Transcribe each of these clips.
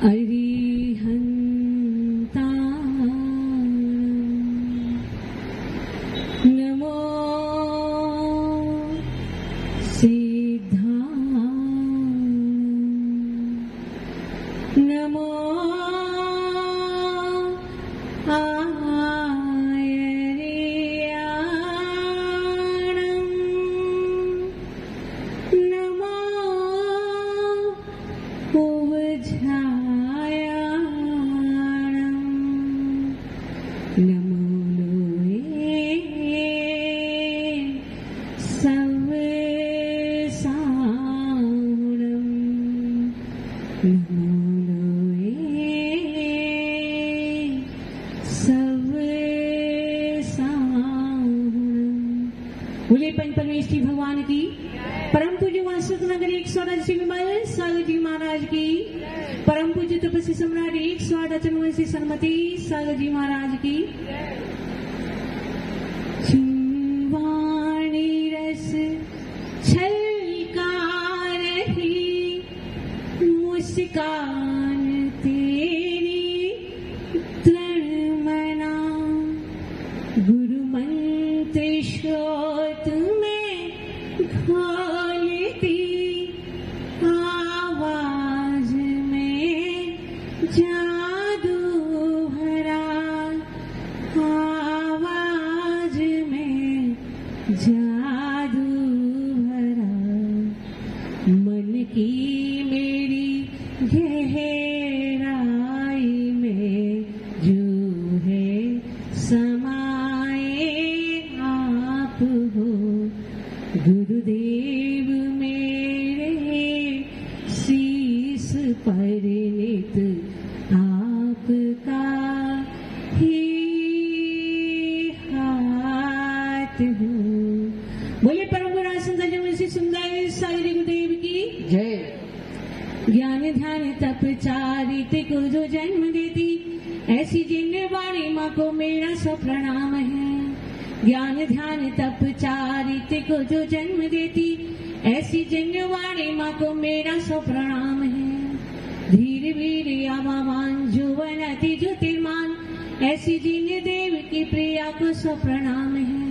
अरिहंता नमो सिद्धा नमो बोले पंच परमेश्वरी भगवान की। परम पूज्य वासुक नगर 108 श्री विमल सागर जी महाराज की। परम पूज्य तपस्वी सम्राट 108 अचनवंशी सन्मति सागर जी महाराज की। वाणी रस छलका रही मुस्कान तेरी तृणमना गुरु मंत्र श्रोत में घोलती आवाज में जादू भरा आवाज में जादू भरा मन की मेरी गहराई में जो है समाए आप हो गुरुदेव मेरे शीश पर नित आपका ही हाथ हो। बोले परम गुरु संत श्री सुंदर साई गुरुदेव की जय। ज्ञान ध्यान तप चारित्र को जो जन्म देती ऐसी जिन वाणी माँ को मेरा सौ प्रणाम है। ज्ञान ध्यान तप चारित्र को जो जन्म देती ऐसी जिन वाणी माँ को मेरा सौ प्रणाम है। धीर वीर यावान जुवन अति ज्योतिर्मान ऐसी जिन देव की प्रिया को सौ प्रणाम है।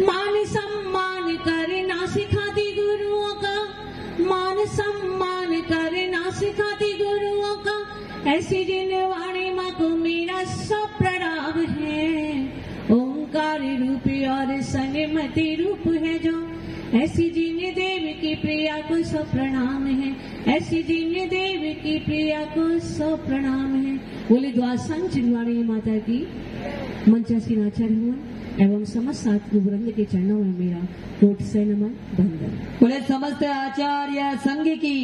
मान सम्मान करना सिखाती गुरुओं का, मान सम्मान करना सिखाती गुरुओं का ऐसी जिन वाणी माँ को मेरा सब प्रणाम है। ओंकार रूप और सन्मति रूप है जो ऐसी जिन देव की प्रिया को सब प्रणाम है। ऐसी जिन देव की प्रिया को सब प्रणाम है। बोले द्वादशांग चिन्वाणी माता की। मंचासीनाचार्य हुआ एवं समस्त साधु वृंद के चरणों में मेरा कोट से नमन वंदन। बोले समस्त आचार्य संघ की।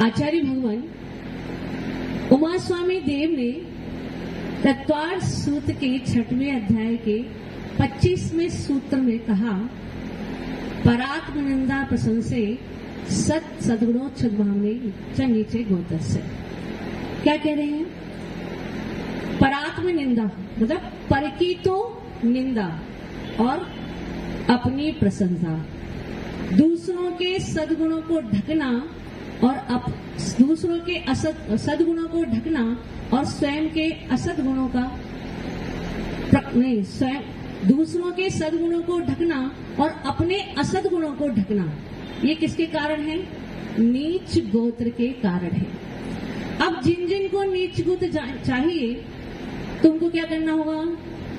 आचार्य भगवान उमा स्वामी देव ने तत्वार्थ सूत्र के 6वें अध्याय के 25वें सूत्र में कहा, परात्म निंदा प्रशंसे सत सद्गुणोच्छद भावने च नीचे गोतस्य। क्या कह रहे हैं? परात्म निंदा मतलब पर की तो निंदा और अपनी प्रशंसा, दूसरों के सद्गुणों को ढकना और दूसरों के सद्गुणों को ढकना और स्वयं के असद्गुणों का स्वयं दूसरों के सद्गुणों को ढकना और अपने असद्गुणों को ढकना, ये किसके कारण है? नीच गोत्र के कारण है। अब जिन जिन को नीच गोत्र चाहिए तुमको क्या करना होगा?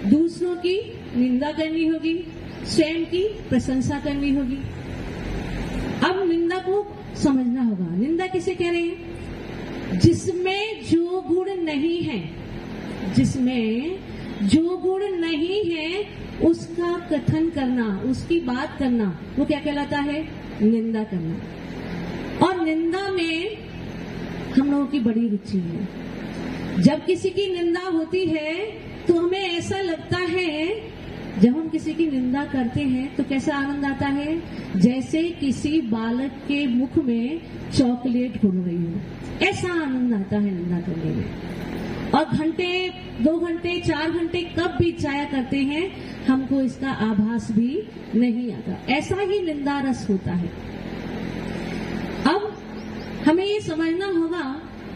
दूसरों की निंदा करनी होगी, स्वयं की प्रशंसा करनी होगी। अब निंदा को समझना होगा। निंदा किसे कह रहे हैं? जिसमें जो गुण नहीं है, जिसमें जो गुण नहीं है उसका कथन करना, उसकी बात करना, वो क्या कहलाता है? निंदा करना। और निंदा में हम लोगों की बड़ी रुचि है। जब किसी की निंदा होती है तो हमें ऐसा लगता है, जब हम किसी की निंदा करते हैं तो कैसा आनंद आता है? जैसे किसी बालक के मुख में चॉकलेट घुल रही हो, ऐसा आनंद आता है निंदा करने में। और घंटे 2 घंटे 4 घंटे कब बीत जाया करते हैं हमको इसका आभास भी नहीं आता। ऐसा ही निंदा रस होता है। अब समझना होगा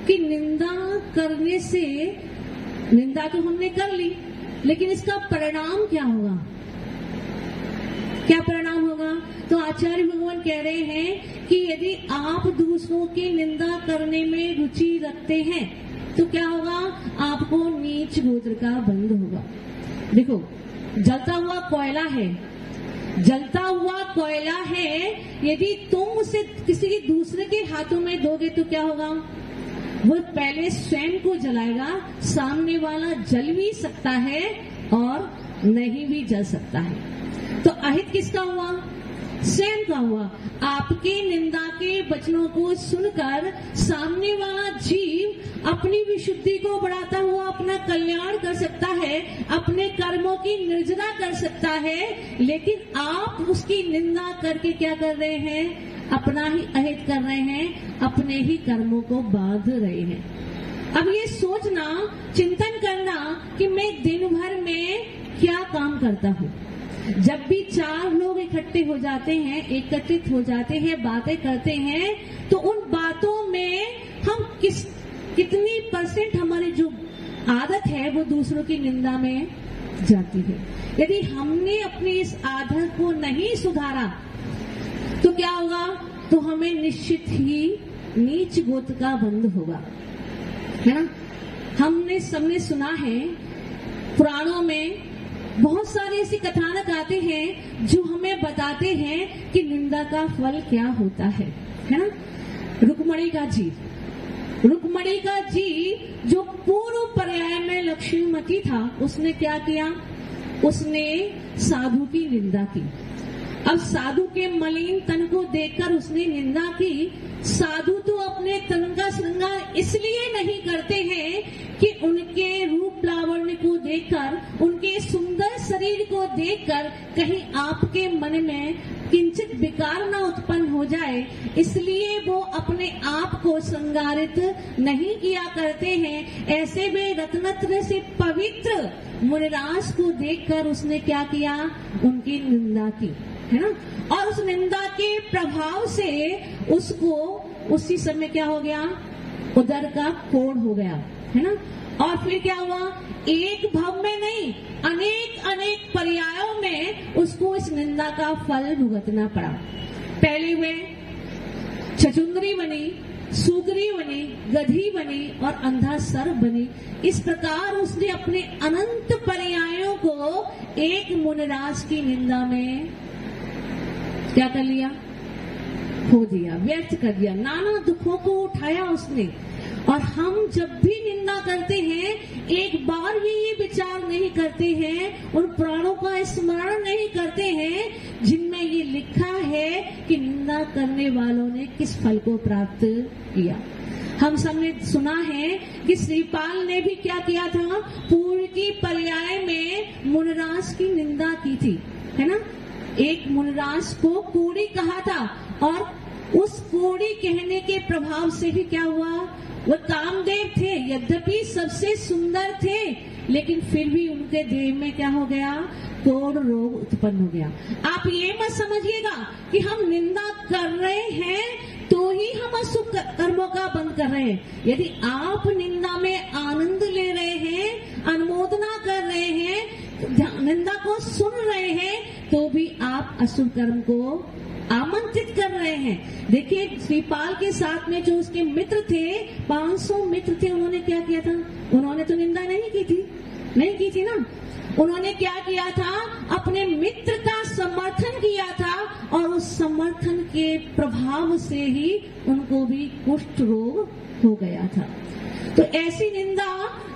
कि निंदा करने से, निंदा तो हमने कर ली, लेकिन इसका परिणाम क्या होगा? क्या परिणाम होगा? तो आचार्य भगवान कह रहे हैं कि यदि आप दूसरों की निंदा करने में रुचि रखते हैं तो क्या होगा? आपको नीच गोत्र का बंध होगा। देखो, जलता हुआ कोयला है, जलता हुआ कोयला है, यदि तुम उसे किसी दूसरे के हाथों में दोगे तो क्या होगा? वो पहले स्वयं को जलाएगा, सामने वाला जल भी सकता है और नहीं भी जल सकता है। तो अहित किसका हुआ? स्वयं का हुआ। आपके निंदा के वचनों को सुनकर सामने वाला जीव अपनी विशुद्धि को बढ़ाता हुआ अपना कल्याण कर सकता है, अपने कर्मों की निर्जरा कर सकता है, लेकिन आप उसकी निंदा करके क्या कर रहे हैं? अपना ही अहित कर रहे हैं, अपने ही कर्मों को बांध रहे हैं। अब ये सोचना, चिंतन करना कि मैं दिन भर में क्या काम करता हूँ। जब भी चार लोग इकट्ठे हो जाते हैं, एकत्रित हो जाते हैं, बातें करते हैं, तो उन बातों में हम कितनी % हमारी जो आदत है वो दूसरों की निंदा में जाती है। यदि हमने अपनी इस आदत को नहीं सुधारा तो क्या होगा? तो हमें निश्चित ही नीच गोत्र का बंध होगा, है ना? हमने सबने सुना है, पुराणों में बहुत सारे ऐसे कथानक आते हैं जो हमें बताते हैं कि निंदा का फल क्या होता है ना? रुक्मणी का जी जो पूर्व पर्याय में लक्ष्मीमती था, उसने क्या किया? उसने साधु की निंदा की। अब साधु के मलिन तन को देखकर उसने निंदा की। साधु तो अपने तन का श्रृंगार इसलिए नहीं करते हैं कि उनके रूप लावण्य को देखकर, उनके सुंदर शरीर को देखकर कहीं आपके मन में किंचित विकार न उत्पन्न हो जाए, इसलिए वो अपने आप को श्रृंगारित नहीं किया करते हैं। ऐसे में रत्नत्र से पवित्र मुनिराज को देखकर उसने क्या किया? उनकी निंदा की, है ना? और उस निंदा के प्रभाव से उसको उसी समय क्या हो गया? उदर का कोढ़ हो गया, है ना? और फिर क्या हुआ? एक भव में नहीं, अनेक पर्यायों में उसको इस निंदा का फल भुगतना पड़ा। पहले वे छछुंदरी बनी, सुगरी बनी, गधी बनी और अंधा सर्प बनी। इस प्रकार उसने अपने अनंत पर्यायों को एक मुनिराज की निंदा में क्या कर लिया? खो दिया, व्यर्थ कर दिया, नाना दुखों को उठाया उसने। और हम जब भी निंदा करते हैं, एक बार भी ये विचार नहीं करते हैं, उन प्राणों का स्मरण नहीं करते हैं जिनमें ये लिखा है कि निंदा करने वालों ने किस फल को प्राप्त किया। हम सबने सुना है कि श्रीपाल ने भी क्या किया था? पूर्व की पर्याय में मुनिराज की निंदा की थी, है ना? एक मुनिराज को कोड़ी कहा था और उस कोड़ी कहने के प्रभाव से ही क्या हुआ? वो कामदेव थे, यद्यपि सबसे सुंदर थे, लेकिन फिर भी उनके देह में क्या हो गया? कोढ़ रोग उत्पन्न हो गया। आप ये मत समझिएगा कि हम निंदा कर रहे हैं तो ही हम अशुभ कर्मों का बंद कर रहे हैं। यदि आप निंदा में आनंद ले रहे हैं, अनुमोदना कर रहे हैं, निंदा को सुन रहे हैं, तो भी आप अशुभ कर्म को आमंत्रित कर रहे हैं। देखिए, श्रीपाल के साथ में जो उसके मित्र थे, 500 मित्र थे, उन्होंने क्या किया था? उन्होंने तो निंदा नहीं की थी ना। उन्होंने क्या किया था? अपने मित्र का समर्थन किया था और उस समर्थन के प्रभाव से ही उनको भी कुष्ठ रोग हो गया था। तो ऐसी निंदा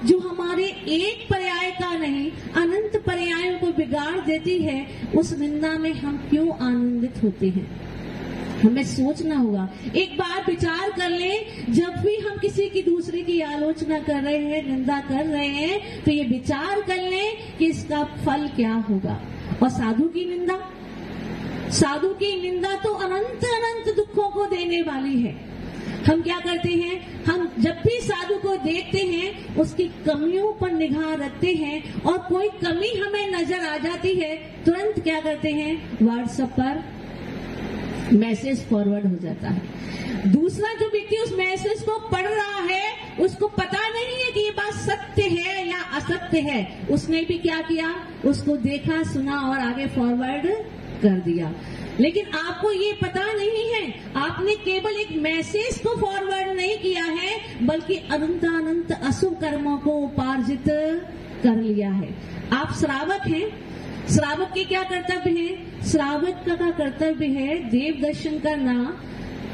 जो हमारे एक पर्याय का नहीं, अनंत पर्यायों को बिगाड़ देती है, उस निंदा में हम क्यों आनंदित होते हैं? हमें सोचना होगा। एक बार विचार कर लें, जब भी हम किसी की दूसरे की आलोचना कर रहे हैं, निंदा कर रहे हैं, तो ये विचार कर लें कि इसका फल क्या होगा। और साधु की निंदा तो अनंत दुखों को देने वाली है। हम क्या करते हैं? हम जब भी साधु को देखते हैं, उसकी कमियों पर निगाह रखते हैं और कोई कमी हमें नजर आ जाती है, तुरंत क्या करते हैं? व्हाट्सएप पर मैसेज फॉरवर्ड हो जाता है। दूसरा जो व्यक्ति उस मैसेज को पढ़ रहा है उसको पता नहीं है कि ये बात सत्य है या असत्य है। उसने भी क्या किया, उसको देखा, सुना और आगे फॉरवर्ड कर दिया। लेकिन आपको ये पता नहीं है, आपने केवल एक मैसेज को फॉरवर्ड नहीं किया है बल्कि अनंत अशुभ कर्मों को उपार्जित कर लिया है। आप श्रावक हैं, श्रावक के क्या कर्तव्य है? श्रावक का कर्तव्य है देव दर्शन करना,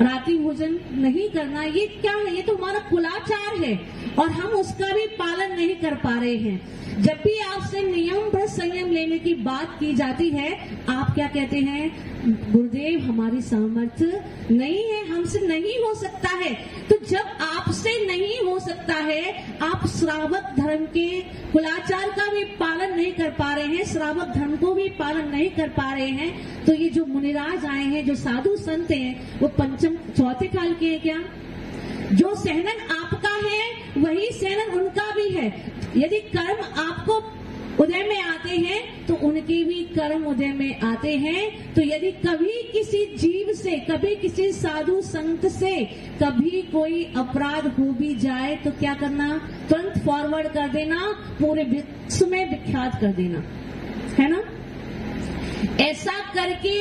रात्रि भोजन नहीं करना। ये क्या है? ये तो हमारा कुलाचार है और हम उसका भी पालन नहीं कर पा रहे हैं। जब भी आपसे नियम व्रत संयम लेने की बात की जाती है, आप क्या कहते हैं? गुरुदेव हमारी सामर्थ्य नहीं है, हमसे नहीं हो सकता है। तो जब आपसे नहीं हो सकता है, आप श्रावक धर्म के कुलाचार का भी पालन नहीं कर पा रहे हैं, श्रावक धर्म को भी पालन नहीं कर पा रहे हैं, तो ये जो मुनिराज आए हैं, जो साधु संत हैं, वो पंचम चौथे काल के हैं क्या? जो सहनन आपका है वही सहनन उनका भी है। यदि कर्म आपको उदय में आते हैं तो उनके भी कर्म उदय में आते हैं। तो यदि कभी किसी जीव से, कभी किसी साधु संत से कभी कोई अपराध हो भी जाए तो क्या करना? तुरंत फॉरवर्ड कर देना, पूरे विश्व में विख्यात कर देना, है ना? ऐसा करके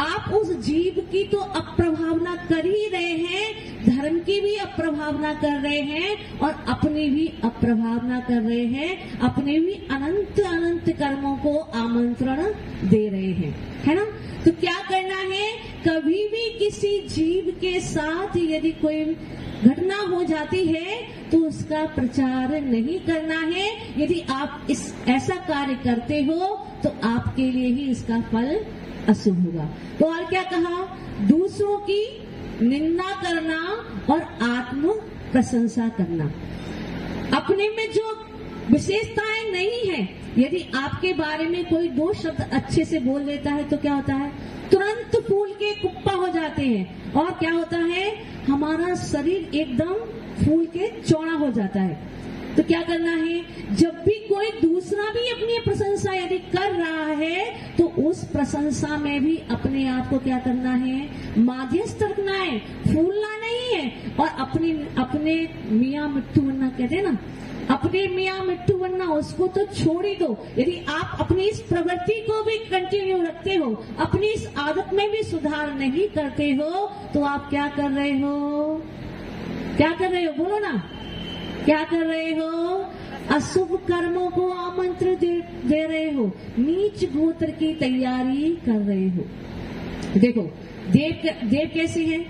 आप उस जीव की तो अप्रभावना कर ही रहे हैं, धर्म की भी अप्रभावना कर रहे हैं और अपनी भी अप्रभावना कर रहे हैं, अपने भी अनंत अनंत कर्मों को आमंत्रण दे रहे हैं, है ना? तो क्या करना है? कभी भी किसी जीव के साथ यदि कोई घटना हो जाती है तो उसका प्रचार नहीं करना है। यदि आप ऐसा कार्य करते हो तो आपके लिए ही इसका फल अशुभ होगा। तो और क्या कहा? दूसरों की निंदा करना और आत्म प्रशंसा करना। अपने में जो विशेषताएं नहीं है, यदि आपके बारे में कोई दो शब्द अच्छे से बोल देता है तो क्या होता है? तुरंत फूल के कुप्पा हो जाते हैं और क्या होता है? हमारा शरीर एकदम फूल के चौड़ा हो जाता है। तो क्या करना है? जब भी कोई दूसरा भी अपनी प्रशंसा यदि कर रहा है तो उस प्रशंसा में भी अपने आप को क्या करना है? मध्यस्थ रखना है, फूलना नहीं है। और अपने मियाँ मिट्टू बनना कहते हैं ना, अपने मियाँ मिट्टू बनना, उसको तो छोड़ ही दो। यदि आप अपनी इस प्रवृत्ति को भी कंटिन्यू रखते हो, अपनी इस आदत में भी सुधार नहीं करते हो, तो आप क्या कर रहे हो? क्या कर रहे हो? बोलो ना, क्या कर रहे हो? अशुभ कर्मों को आमंत्रण दे रहे हो, नीच गोत्र की तैयारी कर रहे हो। देखो देव कैसे हैं?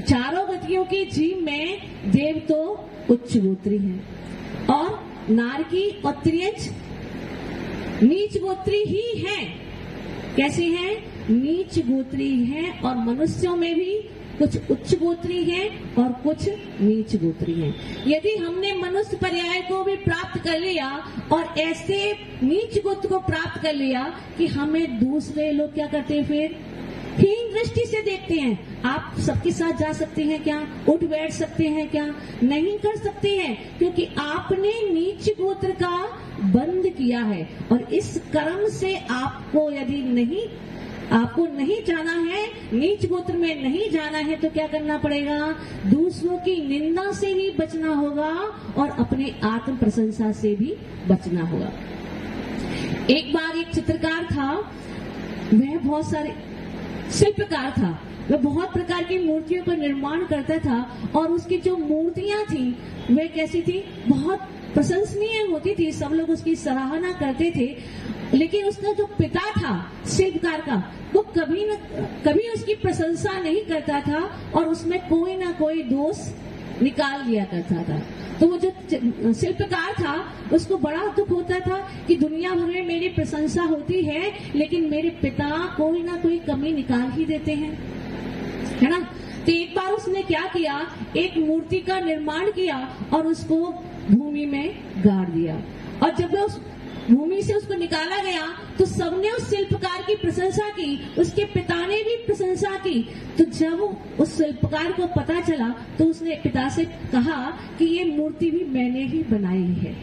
चारों गतियों के जीव में देव तो उच्च गोत्री हैं और नारकी और त्रियंच नीच गोत्री ही हैं। कैसे हैं? नीच गोत्री हैं। और मनुष्यों में भी कुछ उच्च गोत्री हैं और कुछ नीच गोत्री हैं। यदि हमने मनुष्य पर्याय को भी प्राप्त कर लिया और ऐसे नीच गोत्र को प्राप्त कर लिया कि हमें दूसरे लोग क्या करते हैं? फिर हीन दृष्टि से देखते हैं। आप सबके साथ जा सकते हैं क्या? उठ बैठ सकते हैं क्या? नहीं कर सकते हैं, क्योंकि आपने नीच गोत्र का बंद किया है। और इस कर्म से आपको यदि नहीं जाना है, नीच गोत्र में नहीं जाना है, तो क्या करना पड़ेगा? दूसरों की निंदा से ही बचना होगा और अपने आत्म प्रशंसा से भी बचना होगा। एक बार एक चित्रकार था, वह बहुत सारे शिल्पकार था, वह बहुत प्रकार की मूर्तियों का निर्माण करता था और उसकी जो मूर्तियां थी वे कैसी थी? बहुत प्रशंसनीय होती थी, सब लोग उसकी सराहना करते थे। लेकिन उसका जो पिता था शिल्पकार का, वो कभी उसकी प्रशंसा नहीं करता था और उसमें कोई ना कोई दोष निकाल लिया करता था। तो वो जो शिल्पकार था उसको बड़ा दुख होता था कि दुनिया भर में मेरी प्रशंसा होती है लेकिन मेरे पिता कोई ना कोई कमी निकाल ही देते हैं, है ना? तो एक बार उसने क्या किया? एक मूर्ति का निर्माण किया और उसको भूमि में गाड़ दिया। और जब उस भूमि से उसको निकाला गया तो सबने उस शिल्पकार की प्रशंसा की, उसके पिता ने भी प्रशंसा की। तो जब उस शिल्पकार को पता चला तो उसने पिता से कहा कि ये मूर्ति भी मैंने ही बनाई है।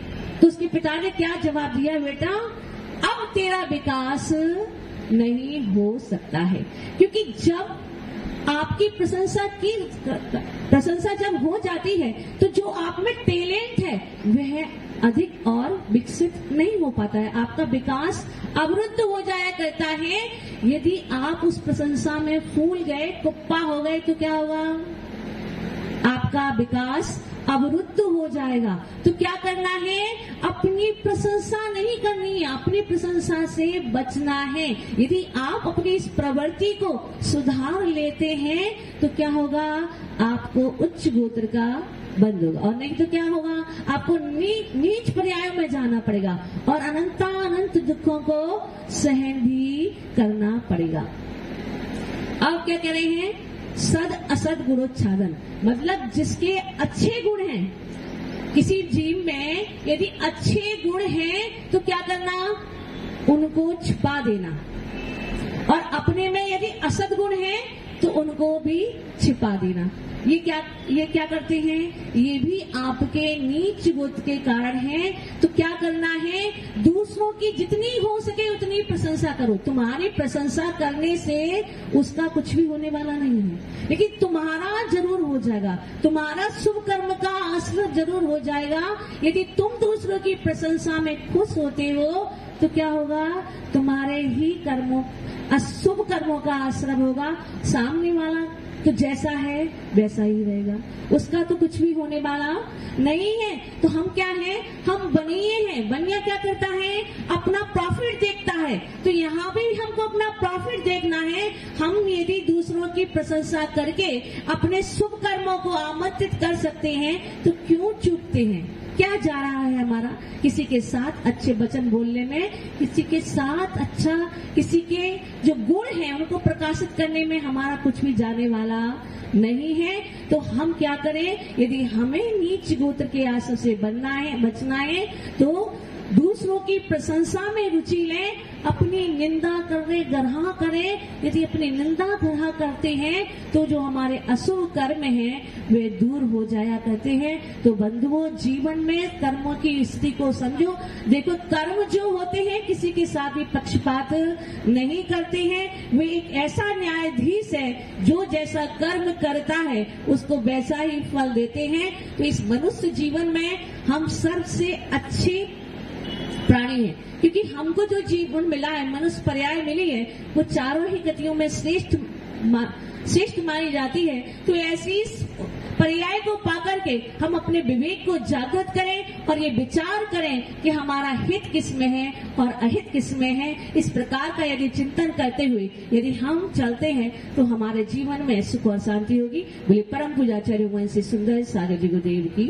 तो उसके पिता ने क्या जवाब दिया? बेटा, अब तेरा विकास नहीं हो सकता है, क्योंकि जब आपकी प्रशंसा जब हो जाती है तो जो आप में टैलेंट है वह अधिक और विकसित नहीं हो पाता है। आपका विकास अवरुद्ध हो जाया करता है। यदि आप उस प्रशंसा में फूल गए, कुप्पा हो गए, तो क्या होगा? आपका विकास अवरुद्ध हो जाएगा। तो क्या करना है? अपनी प्रशंसा नहीं करनी है, अपनी प्रशंसा से बचना है। यदि आप अपनी इस प्रवृत्ति को सुधार लेते हैं तो क्या होगा? आपको उच्च गोत्र का बंद होगा, और नहीं तो क्या होगा? आपको नीच पर्यायों में जाना पड़ेगा और अनंत दुखों को सहन भी करना पड़ेगा। अब क्या कह रहे हैं? सद असद गुणोच्छादन, मतलब जिसके अच्छे गुण हैं, किसी जीव में यदि अच्छे गुण हैं तो क्या करना? उनको छुपा देना, और अपने में यदि असद गुण हैं तो उनको भी छिपा देना। ये क्या करते हैं? ये भी आपके नीच गोत्र के कारण है। तो क्या करना है? दूसरों की जितनी हो सके उतनी प्रशंसा करो। तुम्हारी प्रशंसा करने से उसका कुछ भी होने वाला नहीं है, लेकिन तुम्हारा जरूर हो जाएगा, तुम्हारा शुभ कर्म का आश्रय जरूर हो जाएगा। यदि तुम दूसरों की प्रशंसा में खुश होते हो तो क्या होगा? तुम्हारे ही कर्मों, अशुभ कर्मों का आश्रय होगा। सामने वाला तो जैसा है वैसा ही रहेगा, उसका तो कुछ भी होने वाला नहीं है। तो हम क्या हैं? हम बनिए हैं। बनिया क्या करता है? अपना प्रॉफिट देखता है। तो यहाँ भी हमको अपना प्रॉफिट देखना है। हम यदि दूसरों की प्रशंसा करके अपने शुभ कर्मों को आमंत्रित कर सकते हैं तो क्यों चूकते हैं? क्या जा रहा है हमारा? किसी के साथ अच्छे वचन बोलने में, किसी के साथ अच्छा, किसी के जो गुण हैं उनको प्रकाशित करने में हमारा कुछ भी जाने वाला नहीं है। तो हम क्या करें? यदि हमें नीच गोत्र के आश्रय से बचना है तो दूसरों की प्रशंसा में रुचि लें, अपनी निंदा ग्रहण करें। यदि अपनी निंदा ग्रहण करते हैं तो जो हमारे अशुभ कर्म हैं वे दूर हो जाया करते हैं। तो बंधुओं, जीवन में कर्मों की स्थिति को समझो। देखो, कर्म जो होते हैं किसी के साथ भी पक्षपात नहीं करते हैं। वे एक ऐसा न्यायाधीश है जो जैसा कर्म करता है उसको वैसा ही फल देते हैं। तो इस मनुष्य जीवन में हम सबसे अच्छे प्राणी है, क्योंकि हमको जो जीवन मिला है, मनुष्य पर्याय मिली है, वो चारों ही गतियों में श्रेष्ठ मानी जाती है। तो ऐसी पर्याय को पाकर के हम अपने विवेक को जागृत करें और ये विचार करें कि हमारा हित किस में है और अहित किस में है। इस प्रकार का यदि चिंतन करते हुए यदि हम चलते हैं तो हमारे जीवन में सुख और शांति होगी। बोले परम पूज्याचार्य वंशी सुंदर सागर जी गुरुदेव की।